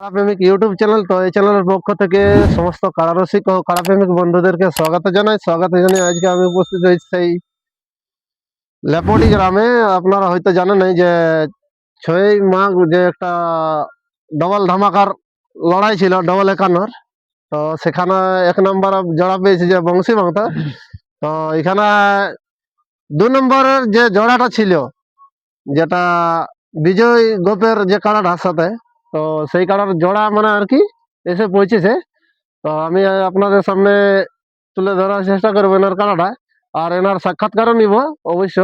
কাড়াপ্রেমিক YouTube channel. তো এই চ্যানেলের পক্ষ থেকে সমস্ত কাড়ারসিক ও কাড়াপ্রেমিক বন্ধুদেরকে স্বাগত জানাই। আজকে আমি উপস্থিত হয়েছি সেই লেপটি গ্রামে। আপনারা হয়তো জানেন এই যে 6ই মাঘ যে একটা ডবল ধামাকার লড়াই ছিল, ডবল একান্নর। তো সেখানে 1 নম্বর জোড়া পেয়েছে যে বংশী মাতা। তো এখানে 2 নম্বরের যে জোড়াটা ছিল, যেটা বিজয় গোপের যে কাড়াটার সাথে, তো সেই কাড়ার জোড়া মানে আর কি এসে পৌঁছেছে। তো আমি আপনাদের সামনে তুলে ধরার চেষ্টা করবো এনার কাড়াটা, আর এনার সাক্ষাৎকারও নিব অবশ্য।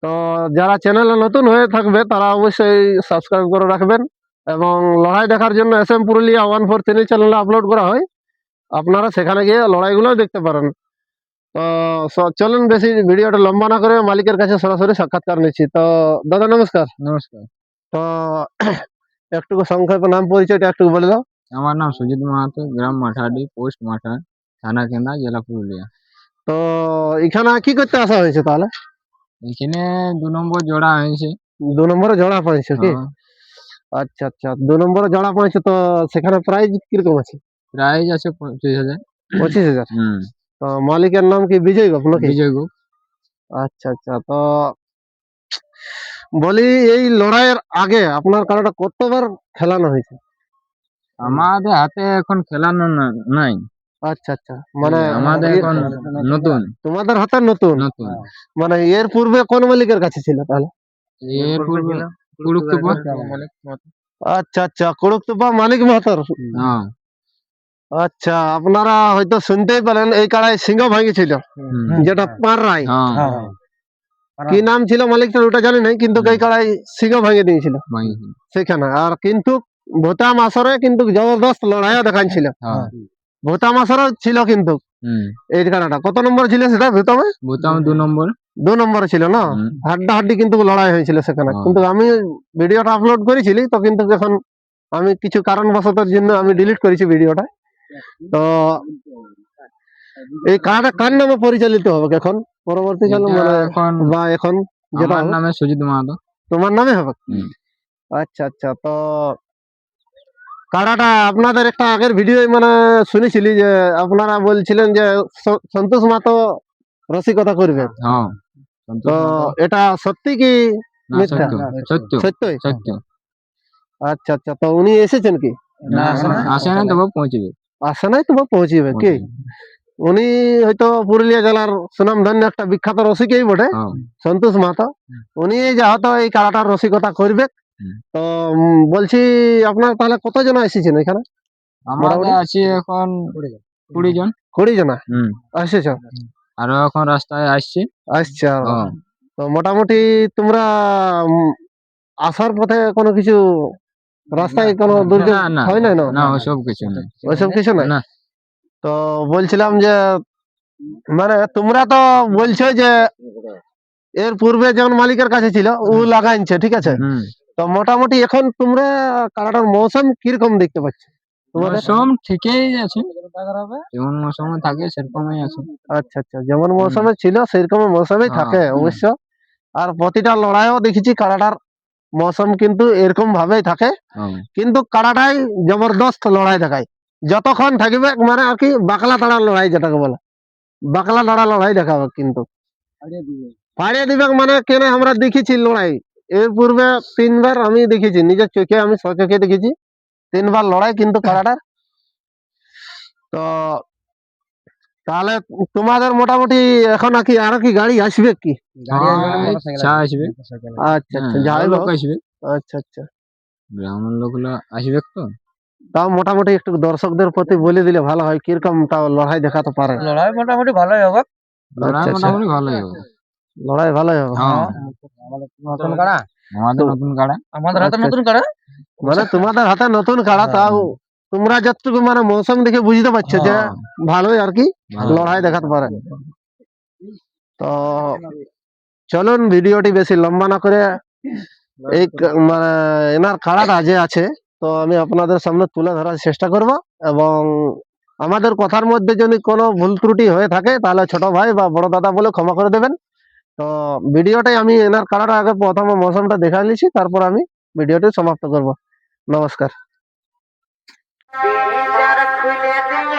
তো যারা চ্যানেলে নতুন হয়ে থাকবে তারা অবশ্যই সাবস্ক্রাইব করে রাখবেন, এবং লড়াই দেখার জন্য SM পুরুলিয়া 143 চ্যানেলে আপলোড করা হয়। আপনারা সেখানে গিয়ে লড়াইগুলো দেখতে পারেন। তো চলুন বেশি ভিডিওটা লম্বা না করে মালিকের কাছে সরাসরি সাক্ষাৎকার নিচ্ছি। তো দাদা নমস্কার। নমস্কার। তো একটু সংক্ষেপে নাম পরিচয়টা একটু বলে দাও। আমার নাম সুজিত মাহাতো, গ্রাম মাঠাডি, পোস্ট মাঠা, থানা কেন্দা, জেলা পুরুলিয়া। তো এখানে কি করতে আসা হয়েছে তাহলে? এখানে 2 নম্বর জোড়া হয়েছে। 2 নম্বরে জোড়া পড়েছে কি? হ্যাঁ, আচ্ছা আচ্ছা, 2 নম্বরে জোড়া পড়েছে। তো সেখানে প্রাইজ কিরকম আছে? প্রাইজ আছে 25,000। 25,000। হুম। তো মালিকের নাম কি বিজয় গোপ নাকি? বিজয় গুপ। আচ্ছা আচ্ছা। তো বলি, এই লড়াইয়ের আগে আপনার কারাটা কতবার খেলানো হয়েছে? আমাদের হাতে এখন খেলানো নাই। আচ্ছা আচ্ছা, মানে আমাদের এখন নতুন তোমাদের হাতে নতুন। নতুন। মানে এর পূর্বে কোন মালিকের কাছে ছিল তাহলে? এর পূর্বে কুড়ুকতুপুর। আচ্ছা আচ্ছা, কুড়ুকতুপা মানিক মাহাতর। হ্যাঁ। আচ্ছা, আপনারা হয়তো শুনতেই পেলেন এই কাড়ায় সিংহ ভাঙিছিল, হুম। যেটা পার রায়। হ্যাঁ, কি নাম ছিল মালিকটার ওটা জানি নাই, কিন্তু এই কাড়ায় সিংহ ভাঙিয়ে দিয়েছিল ভাঙিয়েছে। সেখানে। আর কিন্তু ভোতাম আসরে কিন্তু জবরদস্ত লড়াইও দেখাচ্ছিল। হ্যাঁ। ভোতাম আসরে ছিল কিন্তু হুম। এই কাড়াটা। কত নম্বর ছিল সেটা ভোতামে? বোতাম 2 নম্বর। 2 নম্বরে ছিল না? হুম। হাড্ডাহাড্ডি কিন্তু লড়াই হয়েছিল সেখানে। হ্যাঁ। কিন্তু আমি ভিডিওটা আপলোড করেছিলি তো, কিন্তু এখন আমি কিছু কারণবশতর জন্য আমি ডিলিট করেছি ভিডিওটা। তো এই কাড়াটা কার নামে পরিচালিত হবে এখন পরবর্তীকালে, এটা মানে এখন বা এখন যেটা আমার হবে নামে সুজিত মাহাতো। তোমার নামে হবে? হুম। আচ্ছা আচ্ছা। তো কাড়াটা আপনাদের একটা আগের ভিডিও মানে শুনেছিলি যে আপনারা বলছিলেন যে সন্তোষ মাতো রসিকতা করবে। হ্যাঁ, তো সন্তোষ মাহাতো। এটা সত্যি কি না, মিথ্যা? সত্য সত্যই? সত্য। আচ্ছা আচ্ছা। তো উনি এসেছেন কি? না, আসে না, তবে পৌঁছবে। আসে নাই তো পৌঁছিবে কি? উনি হয়তো পুরুলিয়া জেলার সুনামধন্য একটা বিখ্যাত রসিকই বটে, হ্যাঁ। সন্তোষ মাহাতো। উনি যা হয়তো এই কাড়াটার রসিকতা করবে। হুম। তো বলছি, আপনার তাহলে কতজন এসেছেন এখানে? আমাদের মোটামুটি আছি এখন 20 জন। 20 জনা হুম। এসেছ? আরো এখন রাস্তায় আসছে। আচ্ছা। হ্যাঁ। তো মোটামুটি তোমরা আসার পথে কোনো কিছু রাস্তায় কোনো দুর্যোগ না, না, হয় নাই? না, না, ওসব কিছু নেই। ওইসব কিছু নাই। না। তো বলছিলাম যে, মানে তোমরা তো বলছো যে এর পূর্বে যেমন মালিকের কাছে ছিল ও লাগাইছে, ঠিক আছে। হুম। তো মোটামুটি এখন তোমরা কাড়াটার মৌসুম কিরকম দেখতে পাচ্ছ তোমাদের? মৌসুম ঠিকই আছে, যেমন মৌসুমে থাকে সেরকমই আছে। আচ্ছা আচ্ছা, যেমন মৌসুমে ছিল সেরকম মৌসুমেই থাকে অবশ্য। আর প্রতিটা লড়াইও দেখেছি কাড়াটার মৌসুম কিন্তু এরকম ভাবেই থাকে। হ্যাঁ। কিন্তু কাড়াটাই জবরদস্ত লড়াই দেখায় যতক্ষণ থাকবে, মানে আর কি বাকলা তাড়া লড়াই যেটাকে বলে, বাকলা তাড়া লড়াই দেখাবে। কিন্তু পাড়িয়ে দিবে মানে কেন, আমরা দেখেছি লড়াই এর পূর্বে 3বার আমি দেখেছি নিজের চোখে, আমি স্বচোখে দেখেছি 3বার লড়াই কিন্তু কাড়াটার। তো তাহলে তোমাদের মোটামুটি এখন কি আরো কি গাড়ি আসবে কি? চা আসবে। আচ্ছা আচ্ছা, হ্যাঁ, যাই আরো লোক হোক। আসবে। আচ্ছা আচ্ছা। গ্রামের লোকগুলো আসবে তো। তাও মোটামুটি একটু দর্শকদের প্রতি বলে দিলে ভালো হয়, কিরকম তাও লড়াই দেখাতে পারে। লড়াই মোটামুটি ভালোই হবে। লড়াই আচ্ছা আচ্ছা, মোটামুটি ভালোই হবে। লড়াই ভালোই হবে। হ্যাঁ। নতুন কাড়া, আমাদের নতুন কাড়া। আমাদের হাতে আচ্ছা, নতুন কাড়া। মানে তোমাদের হাতে নতুন কাড়া, তাও তোমরা যতটুকু মানে মৌসুম দেখে বুঝতে পারছো যে হ্যাঁ। ভালোই আর কি ভালো। লড়াই দেখাতে পারে। তো চলুন ভিডিওটি বেশি লম্বা না করে এই মানে এনার কাড়াটা যে আছে, তো আমি আপনাদের সামনে তুলে ধরার চেষ্টা করব। এবং আমাদের কথার মধ্যে যদি কোনো ভুল ত্রুটি হয়ে থাকে তাহলে ছোট ভাই বা বড় দাদা বলে ক্ষমা করে দেবেন। তো ভিডিওটাই আমি এনার কাড়াটা আগে প্রথমে মৌসুমটা দেখা নিয়েছি, তারপর আমি ভিডিওটি সমাপ্ত করব। নমস্কার। বিড়ি যার খুলে দিল